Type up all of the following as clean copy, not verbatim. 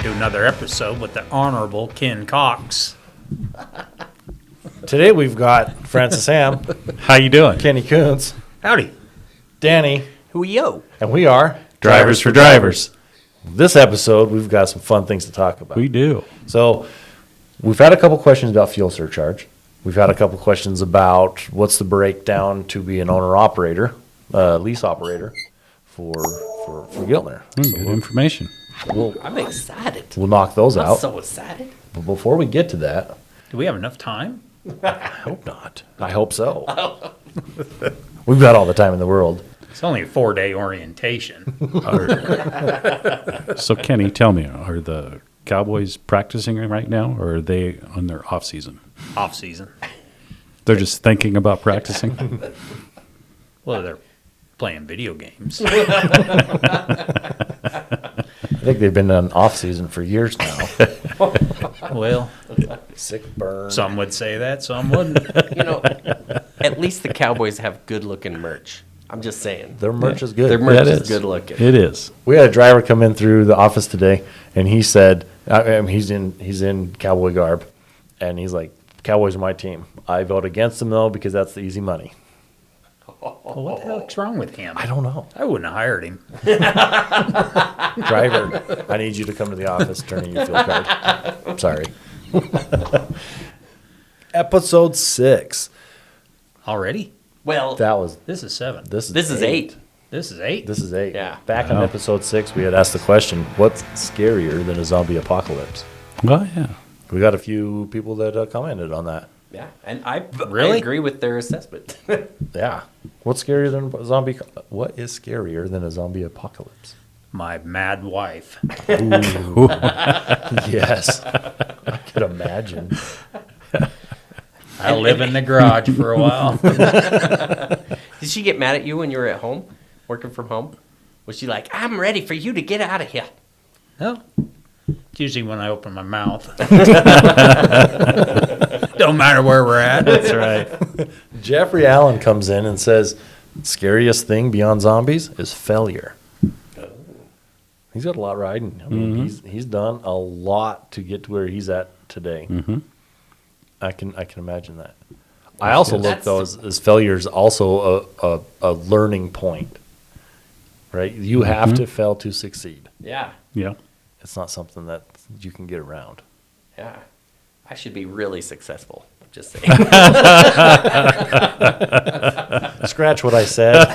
to another episode with the Honorable Ken Cox. Today we've got Francis Ham, How you doing? Kenny Kuntz, Howdy. Danny, Yo. and we are Drivers for Drivers. This episode, we've got some fun things to talk about. We do. So, we've had a couple questions about fuel surcharge. We've had a couple questions about what's the breakdown to be an owner-operator, lease operator for Giltner. Good information. I'm excited. We'll knock those I'm out. so excited. But before we get to that, Do we have enough time? I hope not. I hope so. We've got all the time in the world. It's only a 4-day orientation. So, Kenny, tell me, are the Cowboys practicing right now, or are they on their off season? Off season. They're just thinking about practicing? Well, they're playing video games. I think they've been on off-season for years now. Well, Sick burn. some would say that, some wouldn't. You know, at least the Cowboys have good-looking merch. I'm just saying. Their merch is good. Their merch That is is. good-looking. It is. We had a driver come in through the office today, and he said, he's in Cowboy garb, and he's like, Cowboys are my team. I vote against them, though, because that's the easy money. Well, what the heck's wrong with him? I don't know. I wouldn't have hired him. Driver, I need you to come to the office, turn in your fuel card. I'm sorry. Episode 6. Already? Well, That was, This is 7. this is 8. This is 8? This is 8. Yeah. Back on Wow. episode 6, we had asked the question, what's scarier than a zombie apocalypse? Well, yeah. We got a few people that commented on that. Yeah, and I Really? agree with their assessment. Yeah. What's scarier than a zombie? What is scarier than a zombie apocalypse? My mad wife. Yes. I could imagine. I'll live in the garage for a while. Did she get mad at you when you were at home, working from home? Was she like, I'm ready for you to get out of here? No. It's usually when I open my mouth. Don't matter where we're at. That's right. Jeffrey Allen comes in and says, scariest thing beyond zombies is failure. He's got a lot riding. I mean, he's done a lot to get to where he's at today. Mm-hmm. I can imagine that. I also look That's- though as failure is also a learning point, right? You have to fail to succeed. Yeah, Yeah. It's not something that you can get around. yeah. I should be really successful. Just saying. Scratch what I said.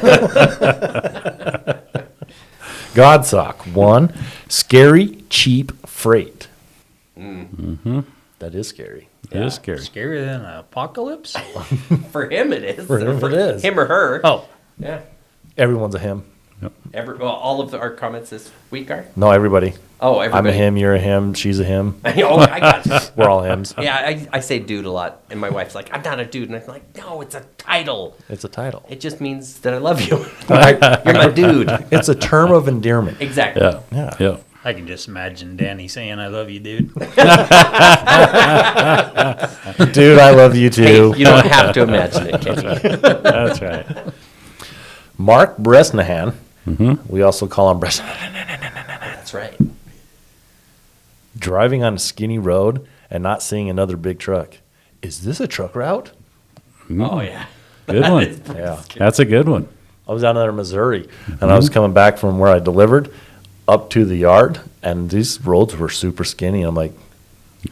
Godsock 1, scary cheap freight. That is scary. It is scary. Scarier than an apocalypse? For him, it is. For him, it is. Him or her. Oh, Yeah. Everyone's a him. All of our comments this week are? No, everybody. Oh, I'm a everybody. him, you're a him, she's a him. Oh, I got you. We're all hims. Yeah, I say dude a lot, and my wife's like, I'm not a dude. And I'm like, no, it's a title. It's a title. It just means that I love you. You're my dude. It's a term of endearment. Exactly. Yeah. Yeah. Yeah. I can just imagine Danny saying, I love you, dude. Dude, I love you Hey, too. you don't have to imagine it, Kenny. That's right. Mark Bresnahan. We also call him Bresnahan. That's right. Driving on a skinny road and not seeing another big truck. Is this a truck route? Oh, yeah. Good one. Yeah. That's a good one. I was down there in Missouri, and I was coming back from where I delivered up to the yard, and these roads were super skinny. I'm like,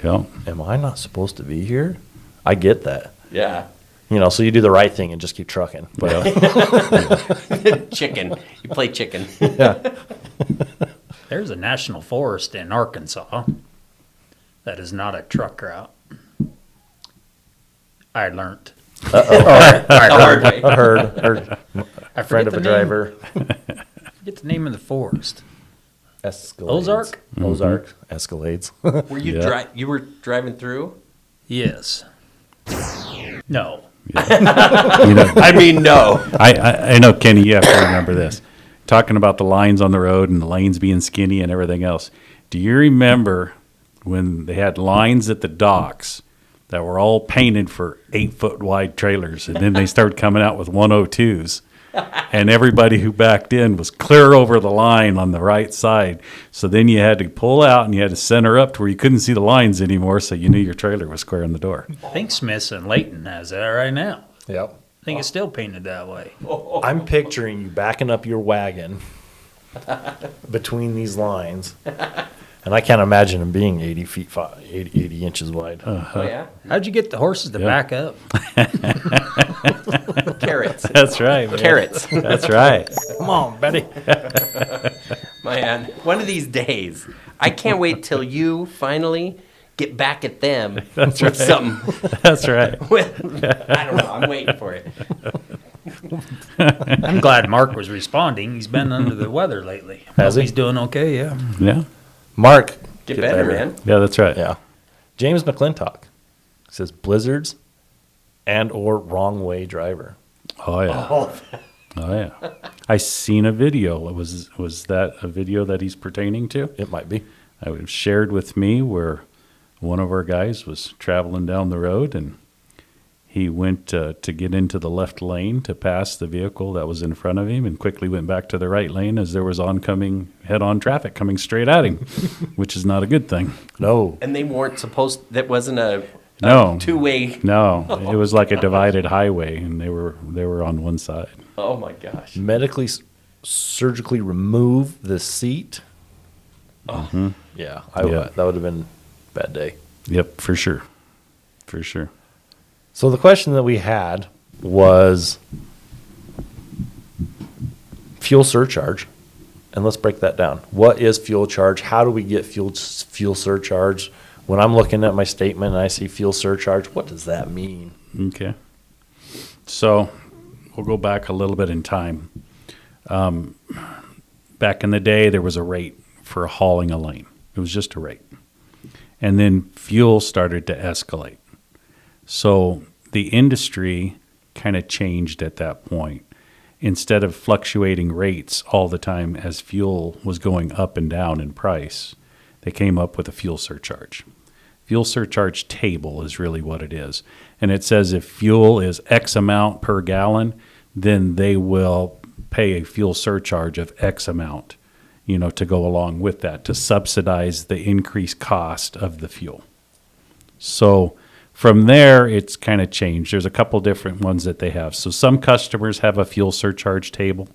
Yeah. am I not supposed to be here? I get that. Yeah. You know, so you do the right thing and just keep trucking. But Chicken. You play chicken. yeah. There's a national forest in Arkansas that is not a truck route. I learned. Hard way. I heard I a friend of a driver. Forget the name of the forest. Escalades. Ozark? Ozark Escalades. Were you Yeah. you were driving through? Yes. No. You know, I mean, no. I know, Kenny, you have to remember this. Talking about the lines on the road and the lanes being skinny and everything else. Do you remember when they had lines at the docks that were all painted for 8-foot wide trailers, and then they started coming out with 102s And everybody who backed in was clear over the line on the right side. So then you had to pull out and you had to center up to where you couldn't see the lines anymore, so you knew your trailer was square in the door. I think Smith's and Layton has that right now. Yep. I think it's still painted that way. I'm picturing you backing up your wagon between these lines, and I can't imagine them being 80 inches wide. Oh, yeah? How'd you get the horses to back up? Carrots. That's right, man. Carrots. That's right. Come on, Betty. Man, one of these days, I can't wait till you finally get back at them That's with right. something. That's right. I don't know. I'm waiting for it. I'm glad Mark was responding. He's been under the weather lately. Has he? He's doing okay, yeah. Yeah. Mark. Get better, man. Yeah, that's right. Yeah. James McClintock says blizzards and or wrong way driver. Oh, yeah. Oh, yeah. I seen a video. Was that a video that he's pertaining to? It might be. It was shared with me where one of our guys was traveling down the road and he went to get into the left lane to pass the vehicle that was in front of him and quickly went back to the right lane as there was oncoming head-on traffic coming straight at him, which is not a good thing. No. And they weren't supposed, that wasn't a No. two-way. No, it was like a divided highway and they were on one side. Oh, my gosh. Medically, surgically remove the seat. Mm-hmm. Yeah. Yeah. That would have been a bad day. Yep, for sure. For sure. So the question that we had was fuel surcharge. And let's break that down. What is fuel charge? How do we get fuel surcharge? When I'm looking at my statement and I see fuel surcharge, what does that mean? Okay. So we'll go back a little bit in time. Back in the day, there was a rate for hauling a lane. It was just a rate. And then fuel started to escalate. So the industry kind of changed at that point. Instead of fluctuating rates all the time as fuel was going up and down in price, they came up with a fuel surcharge. Fuel surcharge table is really what it is. And it says if fuel is X amount per gallon, then they will pay a fuel surcharge of X amount, to go along with that, to subsidize the increased cost of the fuel. So from there, it's kind of changed. There's a couple different ones that they have. So some customers have a fuel surcharge table.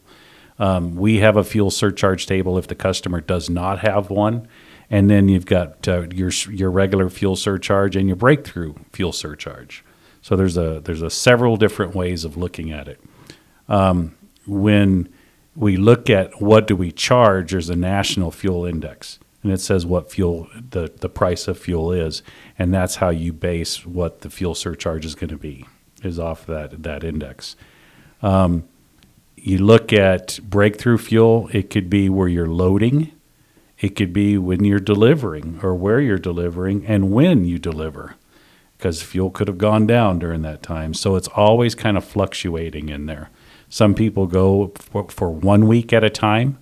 We have a fuel surcharge table if the customer does not have one. And then you've got your regular fuel surcharge and your breakthrough fuel surcharge. So there's a several different ways of looking at it. When we look at what do we charge, there's a national fuel index. And it says what fuel, the price of fuel is. And that's how you base what the fuel surcharge is going to be, is off that index. You look at breakthrough fuel, it could be where you're loading. It could be when you're delivering or where you're delivering and when you deliver, because fuel could have gone down during that time. So it's always kind of fluctuating in there. Some people go for 1 week at a time.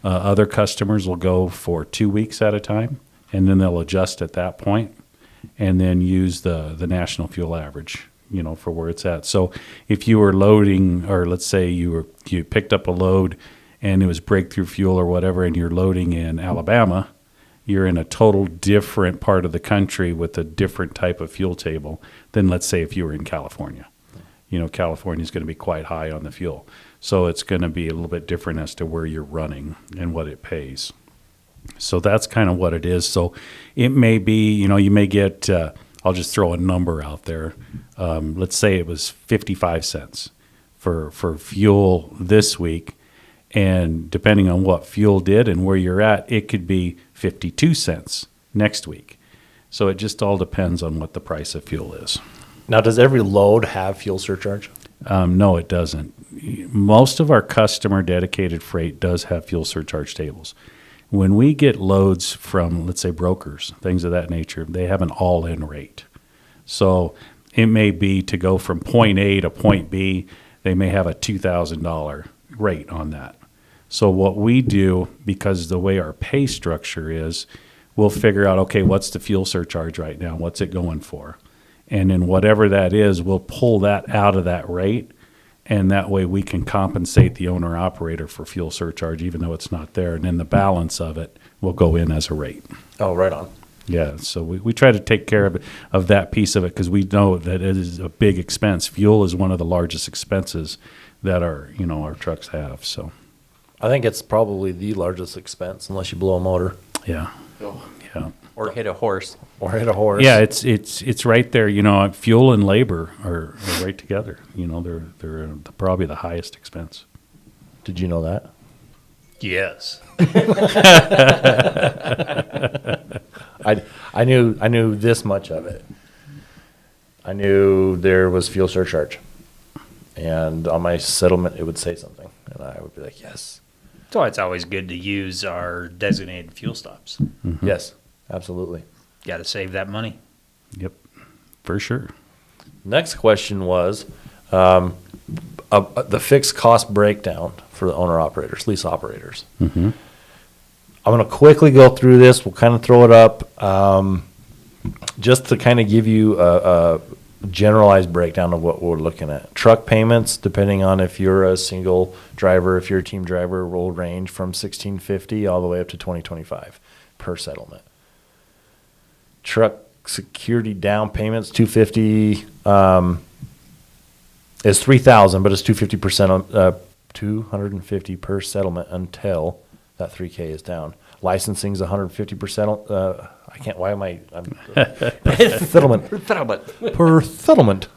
Other customers will go for 2 weeks at a time, and then they'll adjust at that point and then use the national fuel average, for where it's at. So if you were loading, or let's say you picked up a load and it was breakthrough fuel or whatever, and you're loading in Alabama, you're in a total different part of the country with a different type of fuel table than, let's say, if you were in California. California is going to be quite high on the fuel. So it's going to be a little bit different as to where you're running and what it pays. So that's kind of what it is. So it may be, you may get, I'll just throw a number out there. Let's say it was 55 cents for fuel this week. And depending on what fuel did and where you're at, it could be 52 cents next week. So it just all depends on what the price of fuel is. Now, does every load have fuel surcharge? No, it doesn't. Most of our customer dedicated freight does have fuel surcharge tables. When we get loads from, let's say, brokers, things of that nature, they have an all-in rate. So it may be to go from point A to point B, they may have a $2,000 rate on that. So what we do, because the way our pay structure is, we'll figure out, okay, what's the fuel surcharge right now? What's it going for? And then whatever that is, we'll pull that out of that rate And that way we can compensate the owner operator for fuel surcharge, even though it's not there. And then the balance of it will go in as a rate. Oh, right on. Yeah, so we try to take care of that piece of it because we know that it is a big expense. Fuel is one of the largest expenses that our trucks have. So I think it's probably the largest expense unless you blow a motor yeah, yeah, Or hit a horse. or hit a horse. yeah. It's right there. Fuel and labor are right together. They're probably the highest expense. Did you know that? Yes. I knew this much of it. I knew there was fuel surcharge, and on my settlement it would say something, and I would be like, yes, That's why it's always good to use our designated fuel stops. yes, absolutely. Got to save that money. Yep, for sure. Next question was the fixed cost breakdown for the owner operators, lease operators. Mm-hmm. I'm going to quickly go through this. We'll kind of throw it up just to kind of give you a generalized breakdown of what we're looking at. Truck payments, depending on if you're a single driver, if you're a team driver, will range from $1,650 all the way up to $2,025 per settlement. Truck security down payments, $250 is $3,000, but it's $250 per settlement until that $3K is down. Licensing is 150%. I can't. Why am I? Settlement per settlement.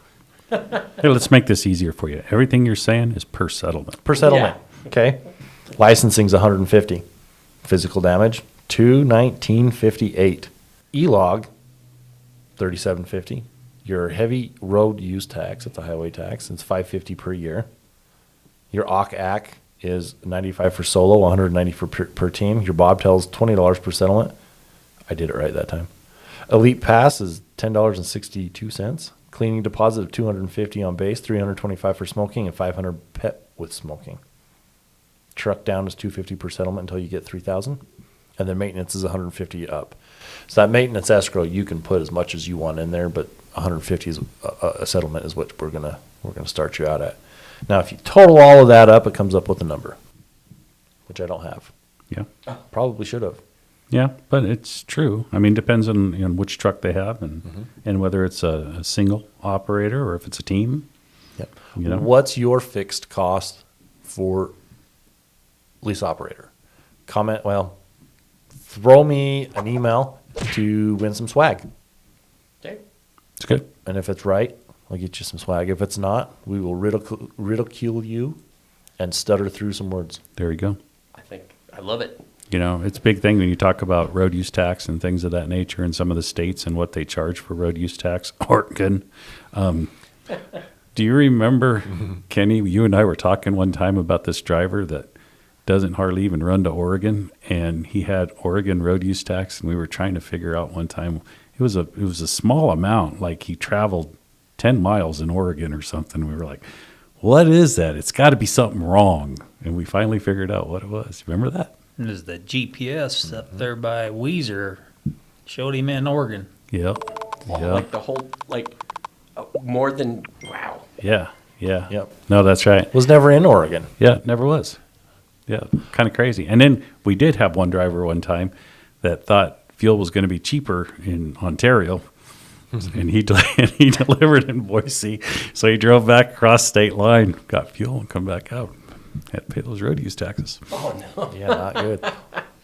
Hey, let's make this easier for you. Everything you're saying is per settlement. Per settlement. Okay. Licensing is 150. Physical damage $219.58. E-log $37.50. Your heavy road use tax, it's a highway tax, it's $550 per year. Your OCAC is $95 for solo, $190 for per team. Your bobtail's $20 per settlement. I did it right that time. Elite Pass is $10.62. Cleaning deposit of $250 on base, $325 for smoking, and $500 pet with smoking. Truck down is $250 per settlement until you get $3,000, and then maintenance is $150 up. So that maintenance escrow, you can put as much as you want in there, but $150 is a settlement is what we're gonna start you out at. Now, if you total all of that up, it comes up with a number, which I don't have. Yeah. Probably should have. Yeah, but it's true. I mean, depends on which truck they have and whether it's a single operator or if it's a team. Yep. You know? What's your fixed cost for lease operator? Throw me an email to win some swag. Okay. It's good. And if it's right, I'll get you some swag. If it's not, we will ridicule you and stutter through some words. There you go. I love it. It's a big thing when you talk about road use tax and things of that nature in some of the states and what they charge for road use tax. Oregon. Do you remember, Kenny, you and I were talking one time about this driver that doesn't hardly even run to Oregon, and he had Oregon road use tax, and we were trying to figure out one time. It was a small amount, like he traveled 10 miles in Oregon or something. We were like, what is that? It's got to be something wrong. And we finally figured out what it was. Remember that? It was the GPS up there by Weezer. Showed him in Oregon. Yep. Like the whole, more than, wow. Yeah. Yeah. Yep. No, that's right. Was never in Oregon. Yeah, never was. Yeah, kind of crazy. And then we did have one driver one time that thought fuel was going to be cheaper in Ontario, and he delivered in Boise. So he drove back across state line, got fuel, and come back out. Had to pay those road use taxes. Oh, no. Yeah, not good.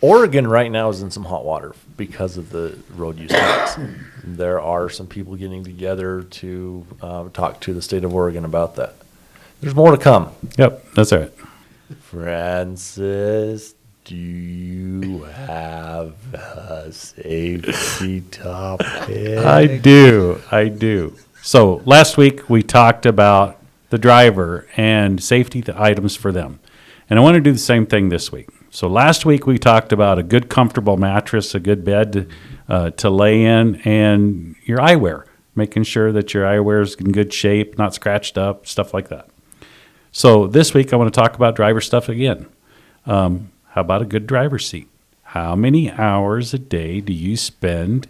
Oregon right now is in some hot water because of the road use tax. There are some people getting together to talk to the state of Oregon about that. There's more to come. Yep, that's all right. Francis, do you have a safety topic? I do. So last week we talked about the driver and safety items for them. And I want to do the same thing this week. So last week we talked about a good comfortable mattress, a good bed to lay in, and your eyewear, making sure that your eyewear is in good shape, not scratched up, stuff like that. So this week I want to talk about driver stuff again. How about a good driver's seat? How many hours a day do you spend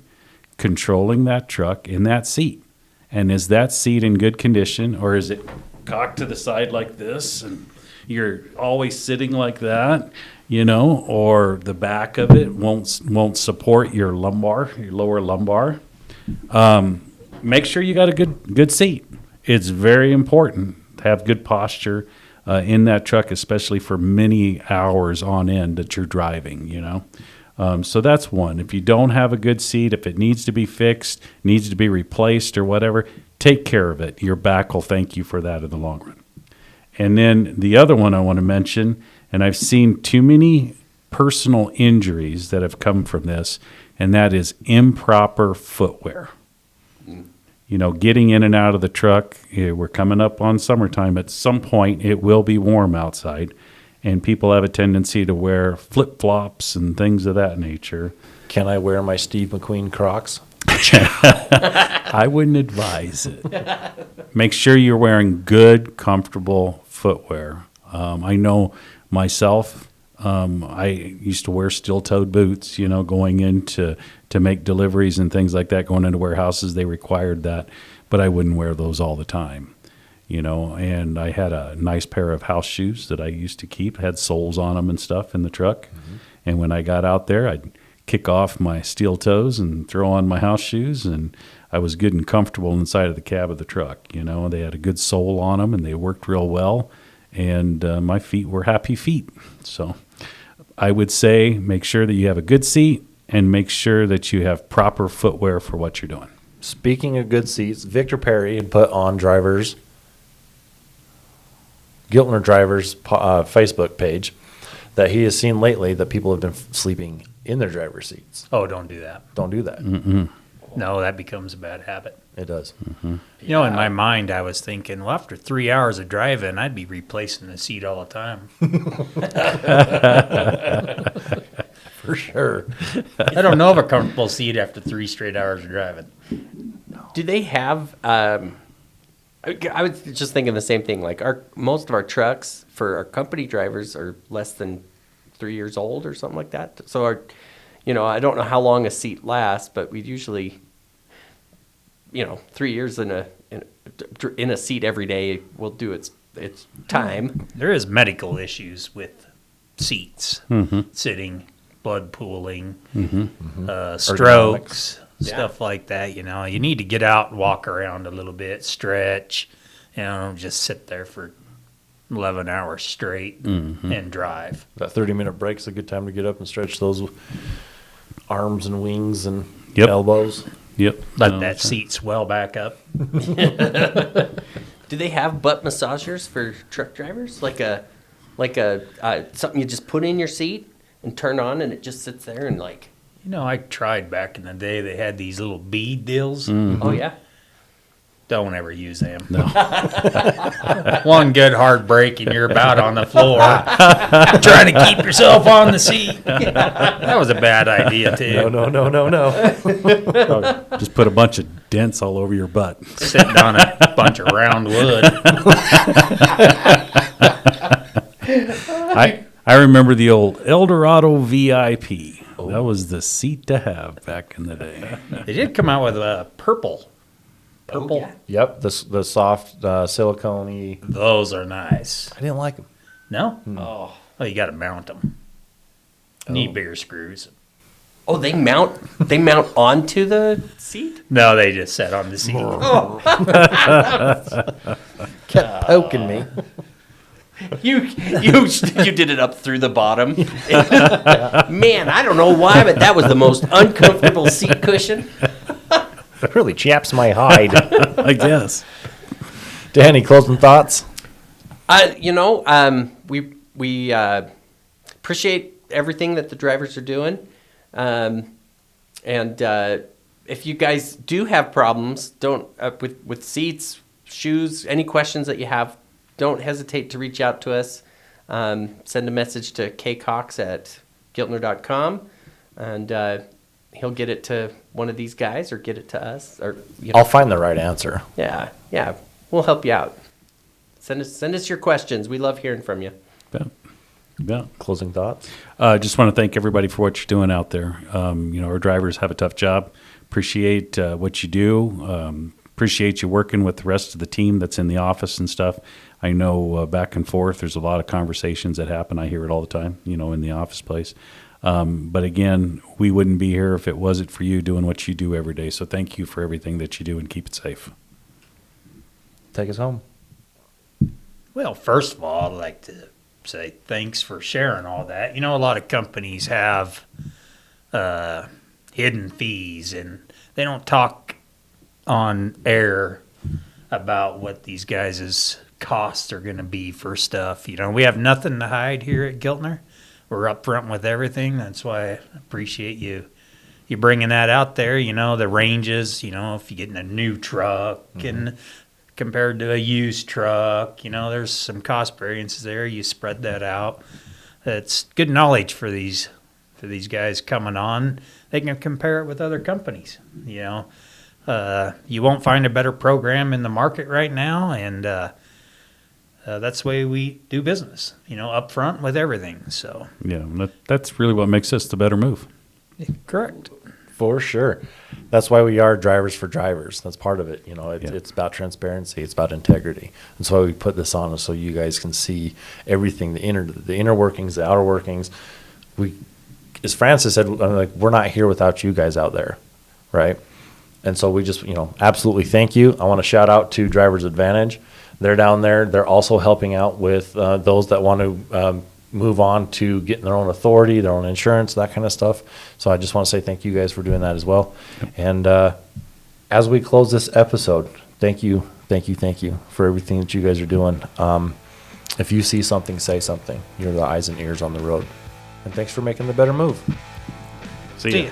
controlling that truck in that seat? And is that seat in good condition, or is it cocked to the side like this, and you're always sitting like that, you know, or the back of it won't support your lumbar, your lower lumbar. Make sure you got a good seat. It's very important to have good posture in that truck, especially for many hours on end that you're driving, you know. So that's one. If you don't have a good seat, if it needs to be fixed, needs to be replaced or whatever, take care of it. Your back will thank you for that in the long run. And then the other one I want to mention, and I've seen too many personal injuries that have come from this, and that is improper footwear. You know, getting in and out of the truck, we're coming up on summertime. At some point, it will be warm outside, and people have a tendency to wear flip-flops and things of that nature. Can I wear my Steve McQueen Crocs? I wouldn't advise it. Make sure you're wearing good, comfortable footwear. I know myself, I used to wear steel-toed boots, you know, going in to make deliveries and things like that, going into warehouses. They required that, but I wouldn't wear those all the time, you know. And I had a nice pair of house shoes that I used to keep, had soles on them and stuff in the truck. Mm-hmm. And when I got out there, I'd kick off my steel toes and throw on my house shoes, and I was good and comfortable inside of the cab of the truck. You know, they had a good sole on them, and they worked real well, and my feet were happy feet. So I would say make sure that you have a good seat and make sure that you have proper footwear for what you're doing. Speaking of good seats, Victor Perry had put on Giltner Drivers Facebook page that he has seen lately that people have been sleeping in their driver's seats. Oh, don't do that. Don't do that. No, that becomes a bad habit. It does. You know, in my mind, I was thinking, well, after 3 hours of driving, I'd be replacing the seat all the time. For sure. I don't know of a comfortable seat after 3 straight hours of driving. Do they have? I was just thinking the same thing. Like most of our trucks for our company drivers are less than 3 years old or something like that. So I don't know how long a seat lasts, but we usually, 3 years in a seat every day will do its time. There is medical issues with seats, sitting, blood pooling, strokes, stuff like that. You know, you need to get out and walk around a little bit, stretch. You know, don't just sit there for 11 hours straight and drive. That 30-minute break's a good time to get up and stretch those arms and wings and elbows. Yep. Let that seat swell back up. Do they have butt massagers for truck drivers? Like a something you just put in your seat and turn on, and it just sits there and like. You know, I tried back in the day. They had these little bead deals. Oh yeah. Don't ever use them. No. One good hard break and you're about on the floor trying to keep yourself on the seat. That was a bad idea, too. No. Just put a bunch of dents all over your butt. Sitting on a bunch of round wood. I remember the old Eldorado VIP. That was the seat to have back in the day. They did come out with a purple. Oh, yeah. Yep, the soft silicone-y. Those are nice. I didn't like them. No? Oh, well, you got to mount them. Need bigger screws. Oh, they mount onto the seat? No, they just sat on the seat. Kept poking me. You did it up through the bottom. Man, I don't know why, but that was the most uncomfortable seat cushion. It really chaps my hide. I guess. Danny, closing thoughts? We appreciate everything that the drivers are doing. And if you guys do have problems, don't with seats, shoes, any questions that you have, don't hesitate to reach out to us. Send a message to kcox@giltner.com, and he'll get it to one of these guys or get it to us. Or I'll find the right answer. Yeah, we'll help you out. Send us your questions. We love hearing from you. Yeah. Closing thoughts? Just want to thank everybody for what you're doing out there. Our drivers have a tough job. Appreciate what you do. appreciate you working with the rest of the team that's in the office and stuff. I know back and forth, there's a lot of conversations that happen. I hear it all the time, in the office place. But again, we wouldn't be here if it wasn't for you doing what you do every day. So thank you for everything that you do, and keep it safe. Take us home. Well, first of all, I'd like to say thanks for sharing all that. A lot of companies have hidden fees, and they don't talk on air about what these guys' costs are going to be for stuff. We have nothing to hide here at Giltner. We're upfront with everything. That's why I appreciate you bringing that out there. The ranges, if you're getting a new truck and compared to a used truck, there's some cost variances there. You spread that out. It's good knowledge for these guys coming on. They can compare it with other companies. You won't find a better program in the market right now, and that's the way we do business. Up front with everything. So Yeah, that's really what makes us the better move. correct. For sure. That's why we are Drivers for Drivers. That's part of it. It's about transparency. It's about integrity. And so we put this on so you guys can see everything, the inner workings, the outer workings. As Francis said, we're not here without you guys out there, right? And so we just, absolutely thank you. I want to shout out to Drivers Advantage. They're down there. They're also helping out with those that want to move on to getting their own authority, their own insurance, that kind of stuff. So I just want to say thank you guys for doing that as well. And as we close this episode, thank you for everything that you guys are doing. If you see something, say something. You're the eyes and ears on the road. And thanks for making the better move. See ya.